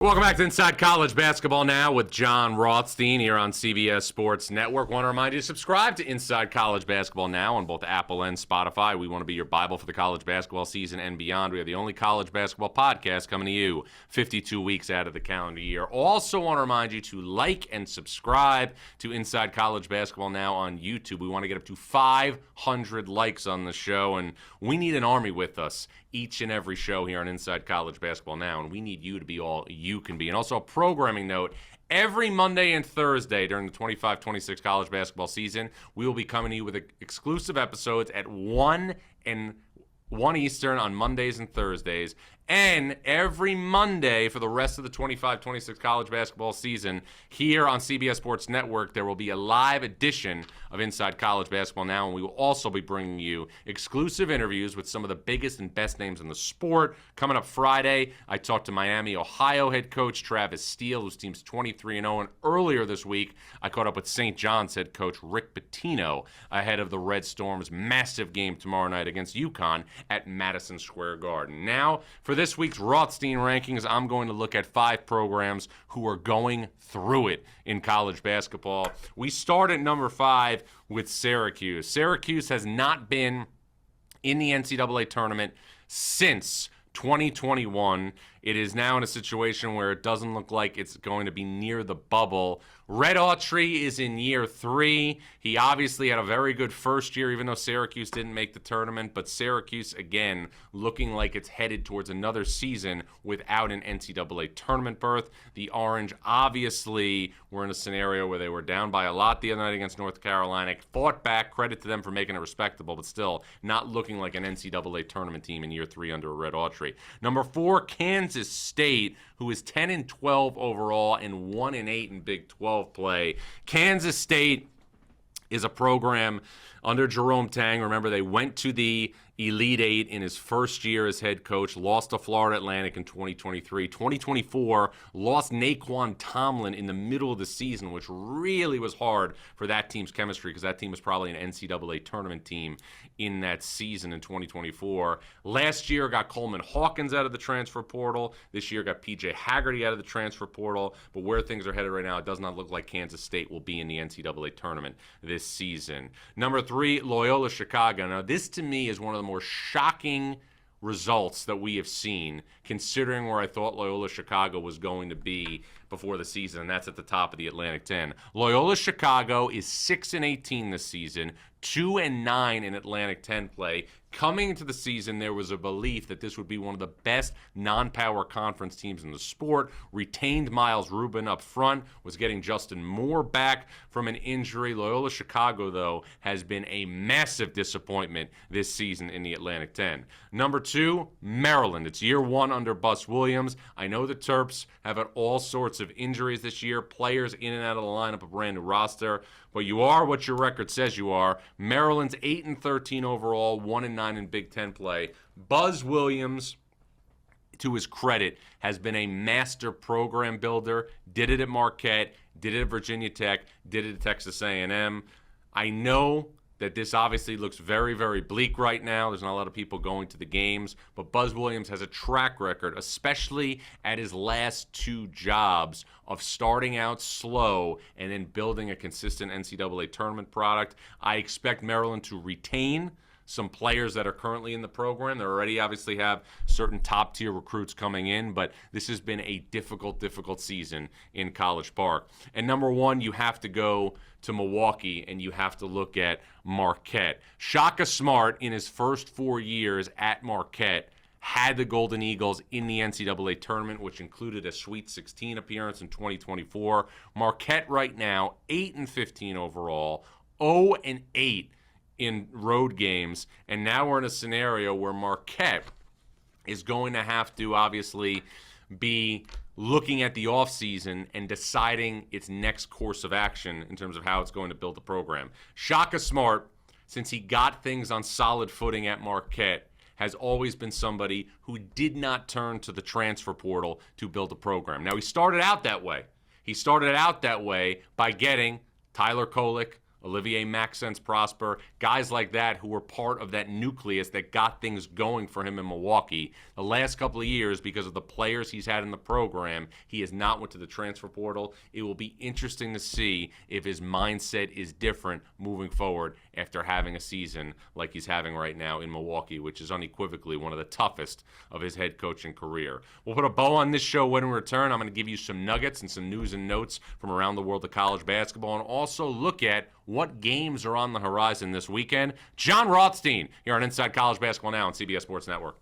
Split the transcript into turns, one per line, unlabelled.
Welcome back to Inside College Basketball Now with Jon Rothstein here on CBS Sports Network. Want to remind you to subscribe to Inside College Basketball Now on both Apple and Spotify. We want to be your Bible for the college basketball season and beyond. We are the only college basketball podcast coming to you 52 weeks out of the calendar year. Also want to remind you to like and subscribe to Inside College Basketball Now on YouTube. We want to get up to 500 likes on the show, and we need an army with us each and every show here on Inside College Basketball Now, and we need you to be all you can be. And also a programming note, every Monday and Thursday during the 25-26 college basketball season, we will be coming to you with exclusive episodes at 1 Eastern on Mondays and Thursdays. And every Monday for the rest of the 25-26 college basketball season, here on CBS Sports Network, there will be a live edition of Inside College Basketball Now, and we will also be bringing you exclusive interviews with some of the biggest and best names in the sport. Coming up Friday, I talked to Miami, Ohio head coach Travis Steele, whose team's 23-0, and earlier this week, I caught up with St. John's head coach Rick Pitino ahead of the Red Storm's massive game tomorrow night against UConn at Madison Square Garden. Now, for this week's Rothstein Rankings, I'm going to look at 5 programs who are going through it in college basketball. We start at number 5 with Syracuse. Syracuse has not been in the NCAA tournament since 2021. It is now in a situation where it doesn't look like it's going to be near the bubble. Red Autry is in year 3. He obviously had a very good first year, even though Syracuse didn't make the tournament. But Syracuse, again, looking like it's headed towards another season without an NCAA tournament berth. The Orange obviously were in a scenario where they were down by a lot the other night against North Carolina. Fought back, credit to them for making it respectable, but still not looking like an NCAA tournament team in year 3 under Red Autry. Number 4, Kansas State, who is 10-12 overall and 1-8 in Big 12 play. Kansas State is a program under Jerome Tang. Remember, they went to the Elite Eight in his first year as head coach, lost to Florida Atlantic in 2023. 2024, lost Naquan Tomlin in the middle of the season, which really was hard for that team's chemistry because that team was probably an NCAA tournament team in that season in 2024. Last year got Coleman Hawkins out of the transfer portal. This year got PJ Haggerty out of the transfer portal. But where things are headed right now, it does not look like Kansas State will be in the NCAA tournament this season. Number 3, Loyola Chicago. Now, this to me is one of the more shocking results that we have seen, considering where I thought Loyola Chicago was going to be before the season, and that's at the top of the Atlantic 10. Loyola Chicago is 6-18 this season, 2-9 in Atlantic 10 play. Coming into the season, there was a belief that this would be one of the best non-power conference teams in the sport. Retained Miles Rubin up front, was getting Justin Moore back from an injury. Loyola Chicago, though, has been a massive disappointment this season in the Atlantic 10. Number 2, Maryland. It's year 1 under Buzz Williams. I know the Terps have had all sorts of injuries this year, players in and out of the lineup, a brand new roster. But you are what your record says you are. Maryland's 8-13 overall, 1-9 in Big Ten play. Buzz Williams, to his credit, has been a master program builder. Did it at Marquette, did it at Virginia Tech, did it at Texas A&M. I know that this obviously looks very, very bleak right now. There's not a lot of people going to the games, but Buzz Williams has a track record, especially at his last 2 jobs, of starting out slow and then building a consistent NCAA tournament product. I expect Maryland to retain some players that are currently in the program. They already obviously have certain top-tier recruits coming in, but this has been a difficult season in College Park. And number 1, you have to go to Milwaukee, and you have to look at Marquette. Shaka Smart, in his first 4 years at Marquette, had the Golden Eagles in the NCAA tournament, which included a Sweet 16 appearance in 2024. Marquette right now, 8-15 overall, 0-8 in road games, and now we're in a scenario where Marquette is going to have to obviously be looking at the offseason and deciding its next course of action in terms of how it's going to build the program. Shaka Smart, since he got things on solid footing at Marquette, has always been somebody who did not turn to the transfer portal to build a program. Now, he started out that way. He started out that way by getting Tyler Kolek, Olivier Maxence-Prosper, guys like that who were part of that nucleus that got things going for him in Milwaukee. The last couple of years, because of the players he's had in the program, he has not went to the transfer portal. It will be interesting to see if his mindset is different moving forward after having a season like he's having right now in Milwaukee, which is unequivocally one of the toughest of his head coaching career. We'll put a bow on this show when we return. I'm going to give you some nuggets and some news and notes from around the world of college basketball, and also look at what games are on the horizon this weekend. Jon Rothstein here on Inside College Basketball Now on CBS Sports Network.